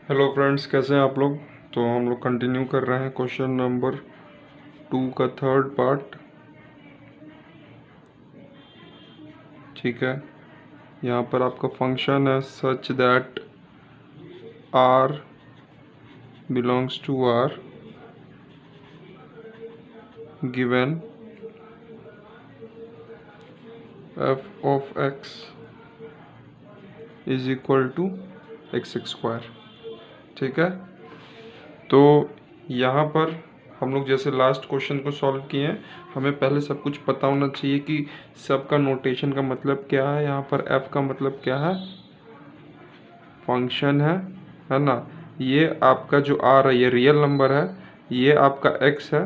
Hello friends, कैसे हैं आप लोग। तो हम लोग कंटिन्यू कर रहे हैं क्वेश्चन नंबर 2 का थर्ड पार्ट। ठीक है, यहाँ पर आपका फंक्शन है such that r belongs to r given f of x is equal to x square. ठीक है, तो यहाँ पर हम लोग जैसे लास्ट क्वेश्चन को सॉल्व किए हैं, हमें पहले सब कुछ पता होना चाहिए कि सब का नोटेशन का मतलब क्या है। यहाँ पर f का मतलब क्या है, फंक्शन है ना। ये आपका जो आ रहा है ये रियल नंबर है, ये आपका x है।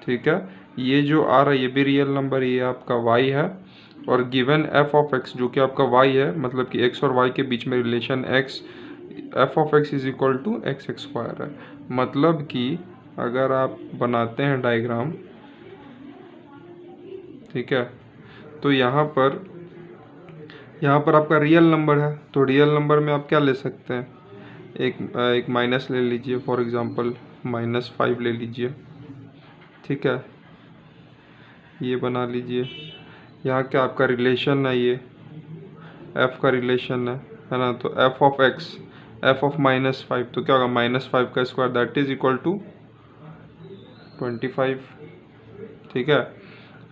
ठीक है, ये जो आ रहा है ये भी रियल नंबर, ये आपका y है। और गिवन f ऑफ x जो कि आपका y है, मतलब कि x और y के बीच में relation x, f of x is equal to x square है। मतलब कि अगर आप बनाते हैं डायग्राम, ठीक है, तो यहाँ पर आपका रियल नंबर है, तो रियल नंबर में आप क्या ले सकते हैं, एक माइनस ले लीजिए, फॉर एग्जांपल -5 ले लीजिए। ठीक है, ये बना लीजिए। यहाँ क्या आपका रिलेशन है, ये f का रिलेशन है ना। तो f of x, f of -5, तो क्या होगा, -5 का square that is equal to 25। ठीक है,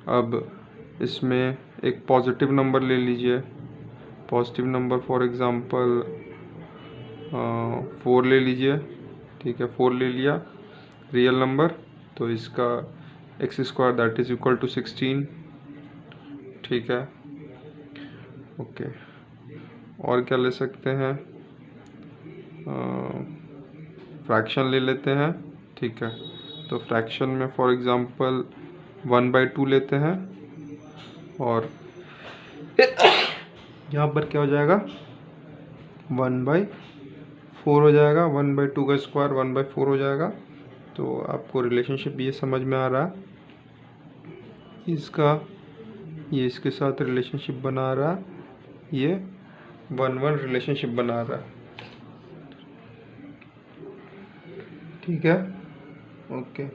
अब इसमें एक पॉजिटिव नंबर ले लीजिए, पॉजिटिव नंबर फॉर एग्जांपल 4 ले लीजिए। ठीक है, 4 ले लिया रियल नंबर, तो इसका x square that is equal to 16। ठीक है, ओके। और क्या ले सकते हैं, फ्रैक्शन ले लेते हैं। ठीक है, तो फ्रैक्शन में फॉर एग्जांपल 1/2 लेते हैं, और यहाँ पर क्या हो जाएगा, 1/4 हो जाएगा। 1/2 का स्क्वायर 1/4 हो जाएगा। तो आपको रिलेशनशिप ये समझ में आ रहा है, इसका ये इसके साथ रिलेशनशिप बना रहा है, ये 1-1 रिलेशनशिप बना रहा है। ठीक है, ओके।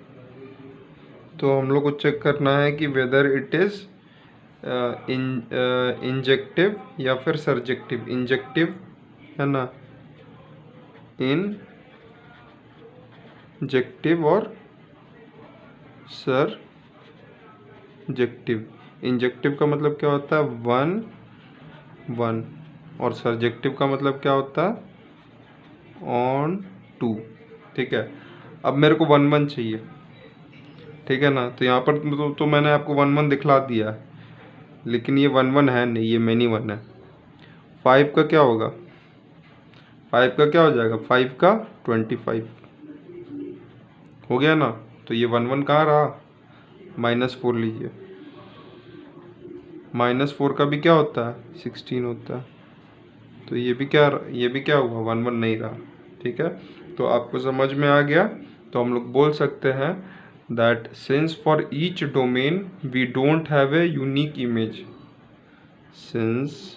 तो हम लोग को चेक करना है कि वेदर इट इज़ इंजेक्टिव या फिर सर्जेक्टिव। इंजेक्टिव है ना, इंजेक्टिव और सर्जेक्टिव। इंजेक्टिव का मतलब क्या होता है, 1-1, और सर्जेक्टिव का मतलब क्या होता है, ऑन 2। ठीक है, अब मेरे को 1-1 चाहिए। ठीक है ना, तो यहाँ पर तो मैंने आपको 1-1 दिखला दिया है, लेकिन ये 1-1 है नहीं, ये मैनी 1 है। 5 का क्या होगा, 5 का क्या हो जाएगा, 5 का 25 हो गया ना। तो ये 1-1 कहाँ रहा, -4 लीजिए। -4 का भी क्या होता है, 16 होता है। तो ये भी क्या हुआ, 1-1 नहीं रहा। ठीक है, तो आपको समझ में आ गया। तो हम लोग बोल सकते हैं that since for each domain we don't have a unique image, since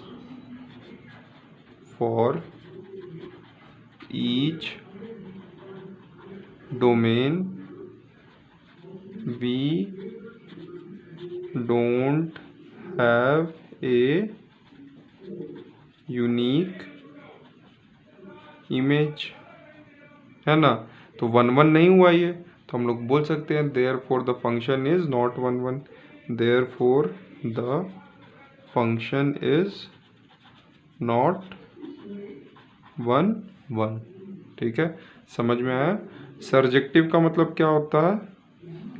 for each domain we don't have a unique image, है ना। तो 1-1 नहीं हुआ ये, तो हम लोग बोल सकते हैं therefore the function is not 1-1, therefore the function is not 1-1। ठीक है, समझ में आया। सर्जेक्टिव का मतलब क्या होता है,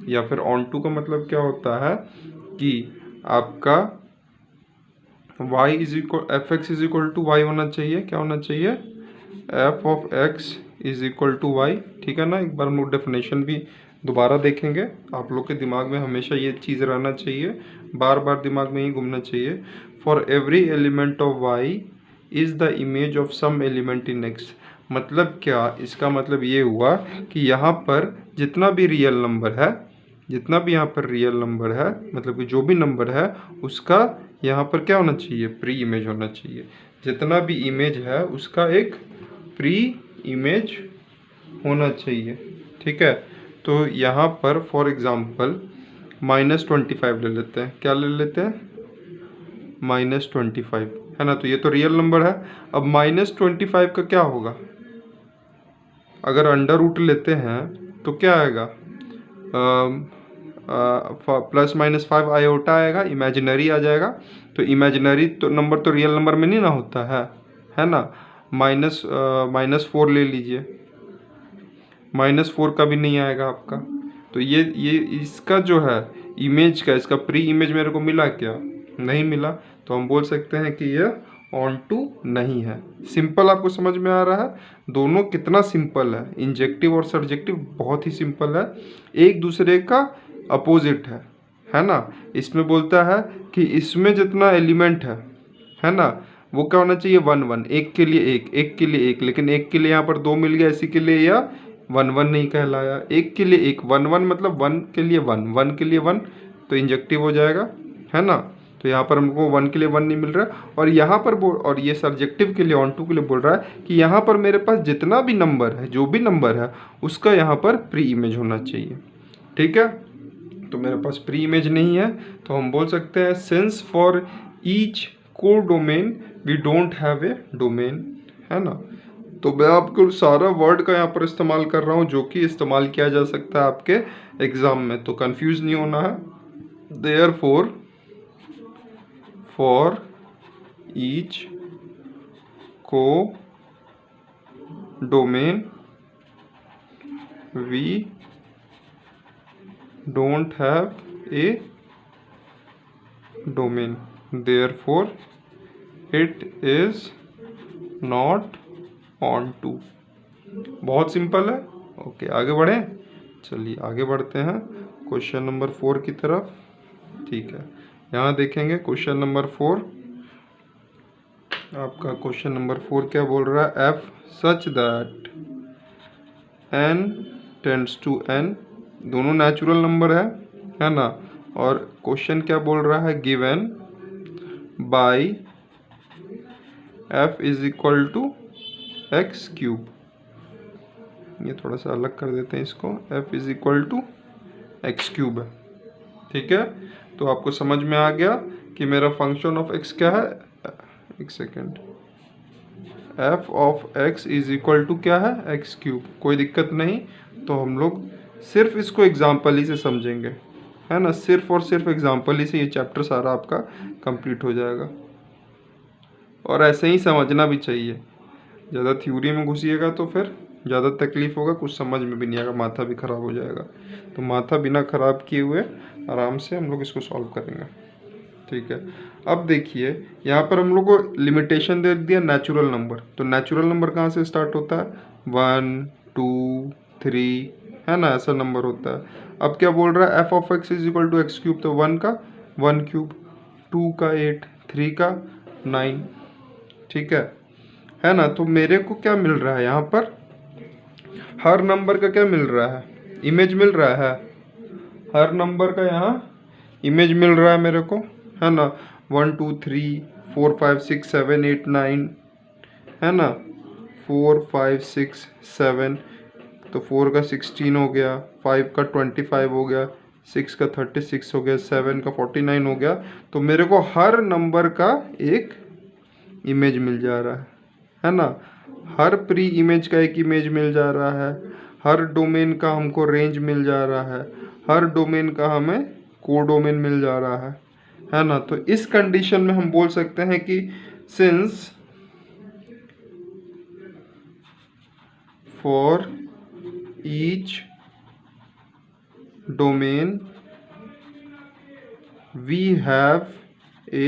या फिर ऑन टू का मतलब क्या होता है कि आपका y is equal f x is equal to y होना चाहिए। क्या होना चाहिए, f of x is equal to y. ठीक है ना, एक बार हम लोग डेफिनेशन भी दोबारा देखेंगे। आप लोग के दिमाग में हमेशा ये चीज़ रहना चाहिए, बार बार दिमाग में ही घूमना चाहिए। For every element of y is the image of some element in x। मतलब क्या, इसका मतलब ये हुआ कि यहाँ पर जितना भी रियल नंबर है, जितना भी यहाँ पर रियल नंबर है, मतलब कि जो भी नंबर है उसका यहाँ पर क्या होना चाहिए, प्री इमेज होना चाहिए। जितना भी इमेज है उसका एक प्री इमेज होना चाहिए। ठीक है, तो यहाँ पर फॉर एग्जांपल -25 ले लेते हैं। क्या ले लेते हैं? -25 है ना, तो ये तो रियल नंबर है। अब -25 का क्या होगा? अगर अंडर रूट लेते हैं तो क्या आएगा? +-5 आयोटा आएगा, इमेजिनरी आ जाएगा। तो इमेजिनरी तो नंबर तो रियल नंबर में नहीं ना होता है ना। -4 ले लीजिए, -4 का भी नहीं आएगा आपका। तो ये इसका जो है इमेज का, इसका प्री इमेज मेरे को मिला क्या? नहीं मिला। तो हम बोल सकते हैं कि यह ऑन टू नहीं है। सिंपल आपको समझ में आ रहा है? दोनों कितना सिंपल है, इंजेक्टिव और सर्जेक्टिव बहुत ही सिंपल है, एक दूसरे का अपोजिट है ना। इसमें बोलता है कि इसमें जितना एलिमेंट है ना, वो क्या होना चाहिए? 1 1, एक के लिए एक, एक के लिए एक, लेकिन एक के लिए यहाँ पर 2 मिल गया, इसी के लिए यह 1 1 नहीं कहलाया। एक के लिए एक, 1 1 मतलब 1 के लिए 1, 1 के लिए 1, तो इंजेक्टिव हो जाएगा, है ना। तो यहाँ पर हमको 1 के लिए 1 नहीं मिल रहा है, और यहाँ पर और ये सब्जेक्टिव के लिए ऑन टू के लिए बोल रहा है कि यहाँ पर मेरे पास जितना भी नंबर है, जो भी नंबर है, उसका यहाँ पर प्री इमेज होना चाहिए। ठीक है, तो मेरे पास प्री इमेज नहीं है, तो हम बोल सकते हैं since for each codomain we don't have a domain, है ना। तो मैं आपको सारा वर्ड का यहाँ पर इस्तेमाल कर रहा हूँ जो कि इस्तेमाल किया जा सकता है आपके एग्जाम में, तो कंफ्यूज नहीं होना है। Therefore for each codomain we don't have a domain, therefore it is not onto। बहुत सिंपल है। ओके, आगे बढ़ें। चलिए आगे बढ़ते हैं क्वेश्चन नंबर 4 की तरफ। ठीक है, यहाँ देखेंगे क्वेश्चन नंबर 4। आपका क्वेश्चन नंबर 4 क्या बोल रहा है? f such that n tends to n, दोनों नेचुरल नंबर है ना। और क्वेश्चन क्या बोल रहा है? Given by f is equal to x cube. ये थोड़ा सा अलग कर देते हैं इसको, f is equal to x cube है। ठीक है, तो आपको समझ में आ गया कि मेरा फंक्शन ऑफ x क्या है। एक second, f of x is equal to क्या है? X cube. कोई दिक्कत नहीं, तो हम लोग सिर्फ इसको एग्जाम्पल ही से समझेंगे, है ना। सिर्फ और सिर्फ एग्जाम्पल ही से ये चैप्टर सारा आपका कंप्लीट हो जाएगा, और ऐसे ही समझना भी चाहिए। ज़्यादा थ्योरी में घुसिएगा तो फिर ज़्यादा तकलीफ होगा, कुछ समझ में भी नहीं आएगा, माथा भी ख़राब हो जाएगा। तो माथा बिना ख़राब किए हुए आराम से हम लोग इसको सॉल्व करेंगे। ठीक है, अब देखिए यहाँ पर हम लोग को लिमिटेशन दे दिया नेचुरल नंबर। तो नेचुरल नंबर कहाँ से स्टार्ट होता है? 1 2 3, है ना, ऐसा नंबर होता है। अब क्या बोल रहा है? f of x is equal to x cube, तो 1 का 1 क्यूब, 2 का 8, 3 का 9। ठीक है ना। तो मेरे को क्या मिल रहा है यहाँ पर? हर नंबर का क्या मिल रहा है? इमेज मिल रहा है। हर नंबर का यहाँ इमेज मिल रहा है मेरे को, है ना। 1 2 3 4 5 6 7 8 9, है ना। 4 5 6 7, तो 4 का 16 हो गया, 5 का 25 हो गया, 6 का 36 हो गया, 7 का 49 हो गया। तो मेरे को हर नंबर का एक इमेज मिल जा रहा है ना। हर प्री इमेज का एक इमेज मिल जा रहा है, हर डोमेन का हमको रेंज मिल जा रहा है, हर डोमेन का हमें कोडोमेन मिल जा रहा है ना। तो इस कंडीशन में हम बोल सकते हैं कि since for each domain we have a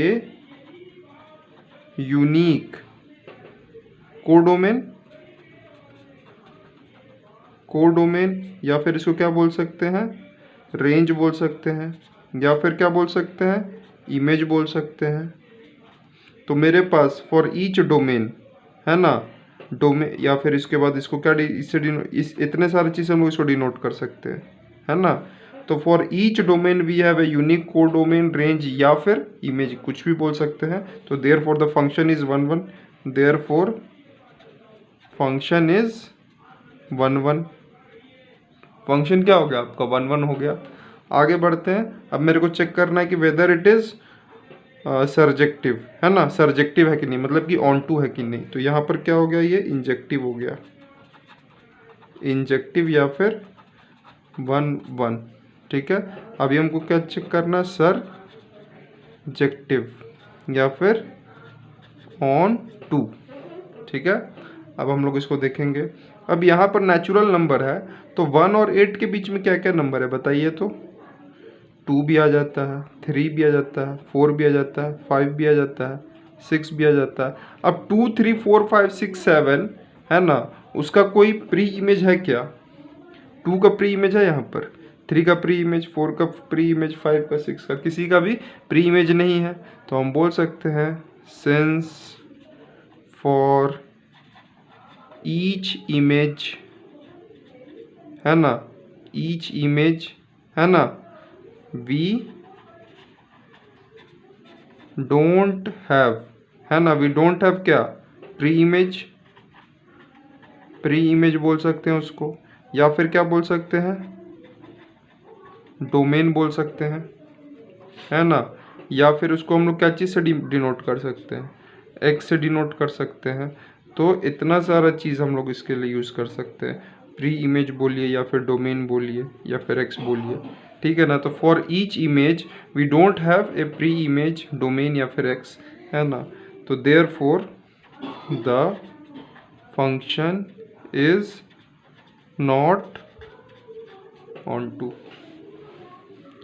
unique codomain, या फिर इसको क्या बोल सकते हैं? रेंज बोल सकते हैं, या फिर क्या बोल सकते हैं? इमेज बोल सकते हैं। तो मेरे पास फॉर ईच डोमेन, है ना, डोमेन, या फिर इसके बाद इसको क्या इससे इतने सारे चीज़ हम लोग इसको डिनोट कर सकते हैं, है ना। तो for each domain we have a unique codomain, range, या फिर इमेज, कुछ भी बोल सकते हैं। तो therefore the function is 1 1, therefore function is 1 1। Function क्या हो गया आपका 1 1 हो गया। आगे बढ़ते हैं। अब मेरे को चेक करना है कि वेदर इट इज़ सर्जेक्टिव है ना, सर्जेक्टिव है कि नहीं, मतलब कि ऑन टू है कि नहीं। तो यहाँ पर क्या हो गया, ये इंजेक्टिव हो गया, इंजेक्टिव या फिर 1 1। ठीक है, अभी हमको क्या चेक करना है, सर्जेक्टिव या फिर ऑन टू। ठीक है, अब हम लोग इसको देखेंगे। अब यहाँ पर नेचुरल नंबर है, तो 1 और 8 के बीच में क्या क्या नंबर है बताइए। तो 2 भी आ जाता है, 3 भी आ जाता है, 4 भी आ जाता है, 5 भी आ जाता है, 6 भी आ जाता है। अब 2 3 4 5 6 7 है ना, उसका कोई प्री इमेज है क्या। 2 का प्री इमेज है यहाँ पर, 3 का प्री इमेज, 4 का प्री इमेज, 5 का, 6 का, किसी का भी प्री इमेज नहीं है। तो हम बोल सकते हैं सिंस फॉर ईच इमेज है ना, ईच इमेज है ना, वी डोंट हैव है ना, वी डोंट हैव क्या, प्री इमेज, प्री इमेज बोल सकते हैं उसको, या फिर क्या बोल सकते हैं, डोमेन बोल सकते हैं है ना, या फिर उसको हम लोग क्या चीज़ से डिनोट कर सकते हैं, एक्स से डिनोट कर सकते हैं। तो इतना सारा चीज़ हम लोग इसके लिए यूज़ कर सकते हैं, प्री इमेज बोलिए या फिर डोमेन बोलिए या फिर एक्स बोलिए। ठीक है ना, तो for each image we don't have a preimage, domain या फिर एक्स है ना। तो therefore the function is not onto.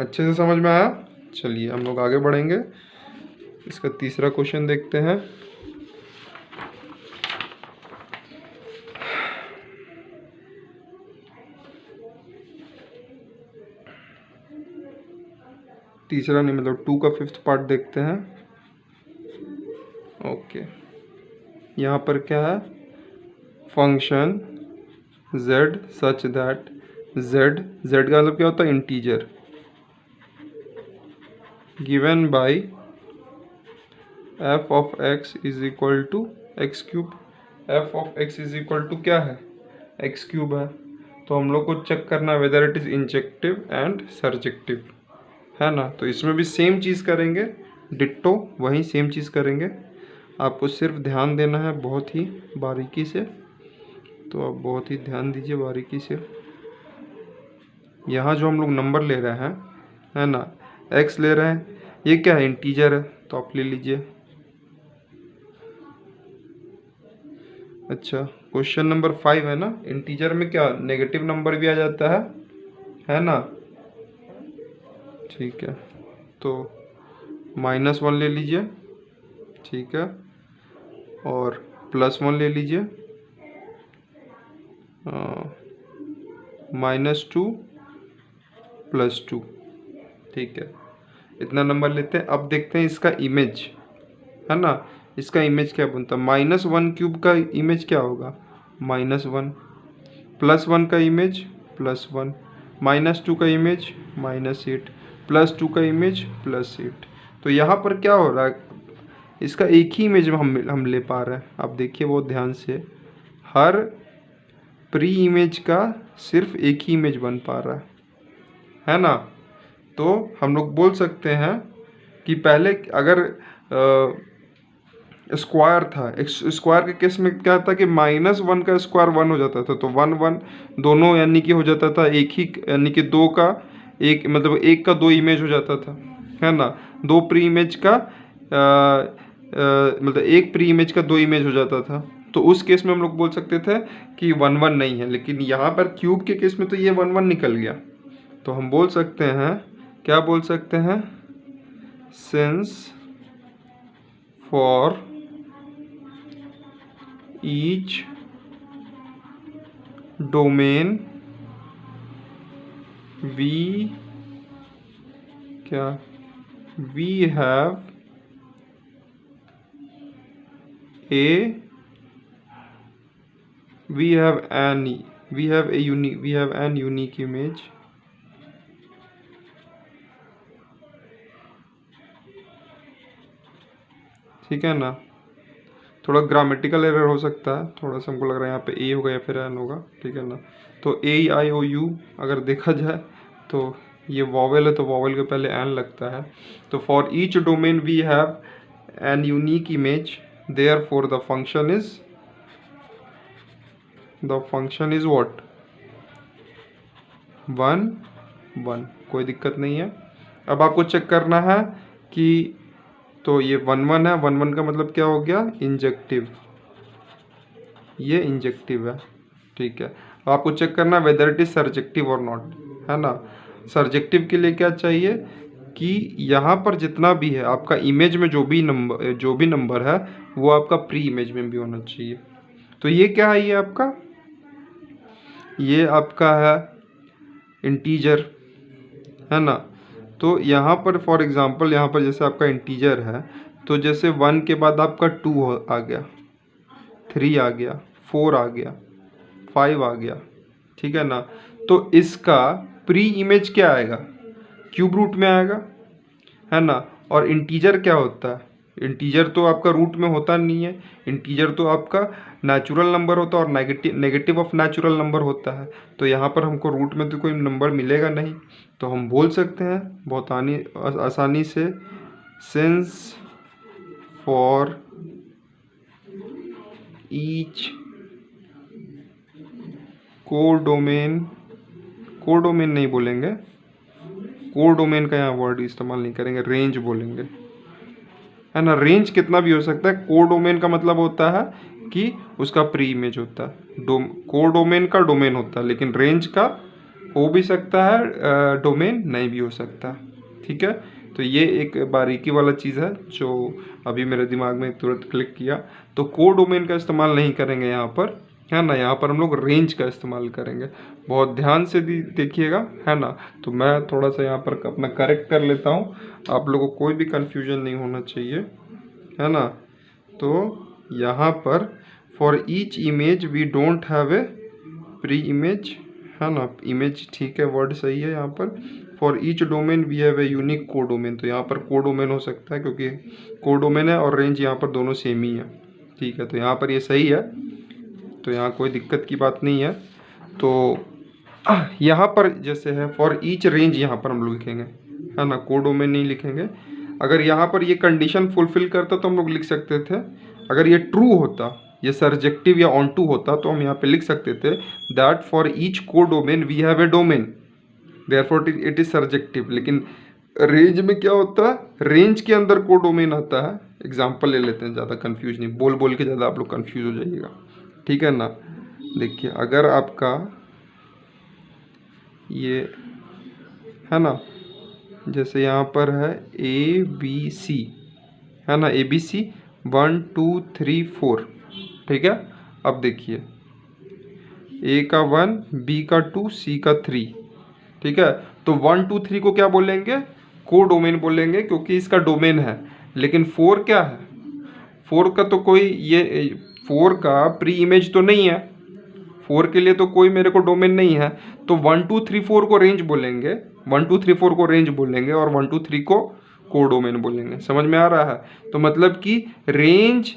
अच्छे से समझ में आया। चलिए हम लोग आगे बढ़ेंगे, इसका तीसरा क्वेश्चन देखते हैं। तीसरा नहीं, मतलब 2 का 5th पार्ट देखते हैं। ओके, यहाँ पर क्या है, function z such that z, z का मतलब क्या होता है, integer, given by f of x is equal to x cube. f of x is equal to क्या है, एक्स क्यूब है। तो हम लोग को चेक करना है whether it is injective and surjective है ना। तो इसमें भी सेम चीज़ करेंगे, डिट्टो वही सेम चीज़ करेंगे। आपको सिर्फ ध्यान देना है बहुत ही बारीकी से, तो आप बहुत ही ध्यान दीजिए बारीकी से। यहाँ जो हम लोग नंबर ले रहे हैं है ना, x ले रहे हैं, ये क्या है, इंटीजर है, तो आप ले लीजिए। अच्छा, क्वेश्चन नंबर 5 है ना, इंटीजर में क्या नेगेटिव नंबर भी आ जाता है ना। ठीक है, तो -1 ले लीजिए, ठीक है, और +1 ले लीजिए, -2 +2। ठीक है, इतना नंबर लेते हैं। अब देखते हैं इसका इमेज है ना, इसका इमेज क्या बनता है। -1 क्यूब का इमेज क्या होगा, -1, +1 का इमेज +1, -2 का इमेज -8, +2 का इमेज +8। तो यहाँ पर क्या हो रहा है, इसका एक ही इमेज हम ले पा रहे हैं। आप देखिए बहुत ध्यान से, हर प्री इमेज का सिर्फ एक ही इमेज बन पा रहा है ना। तो हम लोग बोल सकते हैं कि पहले अगर स्क्वायर था, स्क्वायर के केस में क्या था कि -1 का स्क्वायर 1 हो जाता था, तो 1 1 दोनों यानी कि हो जाता था एक ही, यानी कि 2 का एक, मतलब 1 का 2 इमेज हो जाता था है ना। 2 प्री इमेज का मतलब एक प्री इमेज का 2 इमेज हो जाता था। तो उस केस में हम लोग बोल सकते थे कि 1 1 नहीं है, लेकिन यहाँ पर क्यूब के केस में तो ये 1 1 निकल गया। तो हम बोल सकते हैं, क्या बोल सकते हैं, since for each domain we have an unique image ठीक है ना। थोड़ा ग्रामेटिकल एरर हो सकता है, थोड़ा सा हमको लग रहा है यहाँ पे ए होगा या फिर एन होगा, ठीक है ना। तो AEIOU अगर देखा जाए तो ये वॉवेल है तो वॉवेल के पहले एन लगता है। तो for each domain we have an unique image, therefore the function is what 1 1। कोई दिक्कत नहीं है। अब आपको चेक करना है कि तो ये 1 1 है, 1 1 का मतलब क्या हो गया, इंजेक्टिव, ये इंजेक्टिव है, ठीक है। आपको चेक करना है वेदर इट इज सर्जेक्टिव और नॉट, है ना। सर्जेक्टिव के लिए क्या चाहिए कि यहाँ पर जितना भी है आपका इमेज में जो भी नंबर है वो आपका प्री इमेज में भी होना चाहिए। तो ये क्या है, ये आपका है इंटीजर, है ना। तो यहाँ पर फॉर एग्जांपल यहाँ पर जैसे आपका इंटीजर है तो जैसे 1 के बाद आपका 2 आ गया, 3 आ गया, 4 आ गया, 5 आ गया, ठीक है ना। तो इसका प्री इमेज क्या आएगा, क्यूब रूट में आएगा, है ना। और इंटीजर क्या होता है, इंटीजर तो आपका रूट में होता नहीं है, इंटीजर तो आपका नेचुरल नंबर होता है और नेगेटिव ऑफ नेचुरल नंबर होता है। तो यहाँ पर हमको रूट में तो कोई नंबर मिलेगा नहीं, तो हम बोल सकते हैं बहुत आसानी से सिंस फॉर ईच कोडोमेन नहीं बोलेंगे, कोडोमेन का यहाँ वर्ड इस्तेमाल नहीं करेंगे, रेंज बोलेंगे, है ना। रेंज कितना भी हो सकता है, कोडोमेन का मतलब होता है कि उसका प्री इमेज होता है, कोडोमेन का डोमेन होता है, लेकिन रेंज का हो भी सकता है, डोमेन नहीं भी हो सकता, ठीक है। तो ये एक बारीकी वाला चीज़ है जो अभी मेरे दिमाग में तुरंत क्लिक किया। तो कोडोमेन का इस्तेमाल नहीं करेंगे यहाँ पर, है ना। यहाँ पर हम लोग रेंज का इस्तेमाल करेंगे, बहुत ध्यान से देखिएगा, है ना। तो मैं थोड़ा सा यहाँ पर अपना करेक्ट कर लेता हूँ, आप लोगों को कोई भी कन्फ्यूजन नहीं होना चाहिए, है ना। तो यहाँ पर for each image we don't have a preimage, है ना। इमेज ठीक है, वर्ड सही है यहाँ पर। For each domain we have a unique codomain, तो यहाँ पर कोडोमेन हो सकता है क्योंकि कोडोमेन है और रेंज यहाँ पर दोनों सेम ही है, ठीक है। तो यहाँ पर ये सही है, तो यहाँ कोई दिक्कत की बात नहीं है। तो यहाँ पर जैसे है फॉर ईच रेंज, यहाँ पर हम लोग लिखेंगे, है ना, कोडोमेन नहीं लिखेंगे। अगर यहाँ पर ये कंडीशन फुलफिल करता तो हम लोग लिख सकते थे, अगर ये ट्रू होता, ये सर्जेक्टिव या ऑन टू होता तो हम यहाँ पे लिख सकते थे that for each codomain we have a domain, therefore it is surjective. लेकिन रेंज में क्या होता है, रेंज के अंदर कोडोमेन आता है। एग्जाम्पल ले लेते हैं, ज़्यादा कंफ्यूज नहीं, बोल के ज़्यादा आप लोग कंफ्यूज हो जाइएगा, ठीक है ना। देखिए अगर आपका ये है ना, जैसे यहाँ पर है ABC, है ना, ABC 1 2 3 4, ठीक है। अब देखिए A का 1, B का 2, C का 3, ठीक है। तो 1 2 3 को क्या बोलेंगे, कोडोमेन बोलेंगे क्योंकि इसका डोमेन है। लेकिन 4 क्या है, 4 का तो कोई ये 4 का प्री इमेज तो नहीं है, 4 के लिए तो कोई मेरे को डोमेन नहीं है। तो 1 2 3 4 को रेंज बोलेंगे, 1 2 3 4 को रेंज बोलेंगे और 1 2 3 को कोडोमेन बोलेंगे। समझ में आ रहा है। तो मतलब कि रेंज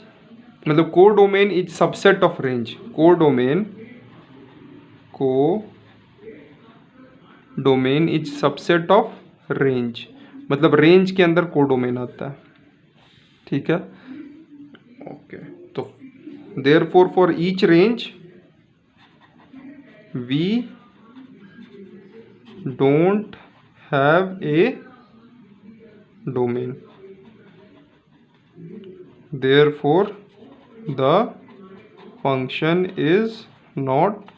मतलब codomain is subset of range, codomain is subset of range, मतलब रेंज के अंदर कोडोमेन आता है, ठीक है। ओके, तो therefore for each range we don't have a domain, therefore the function is not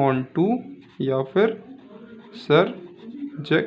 onto या फिर subject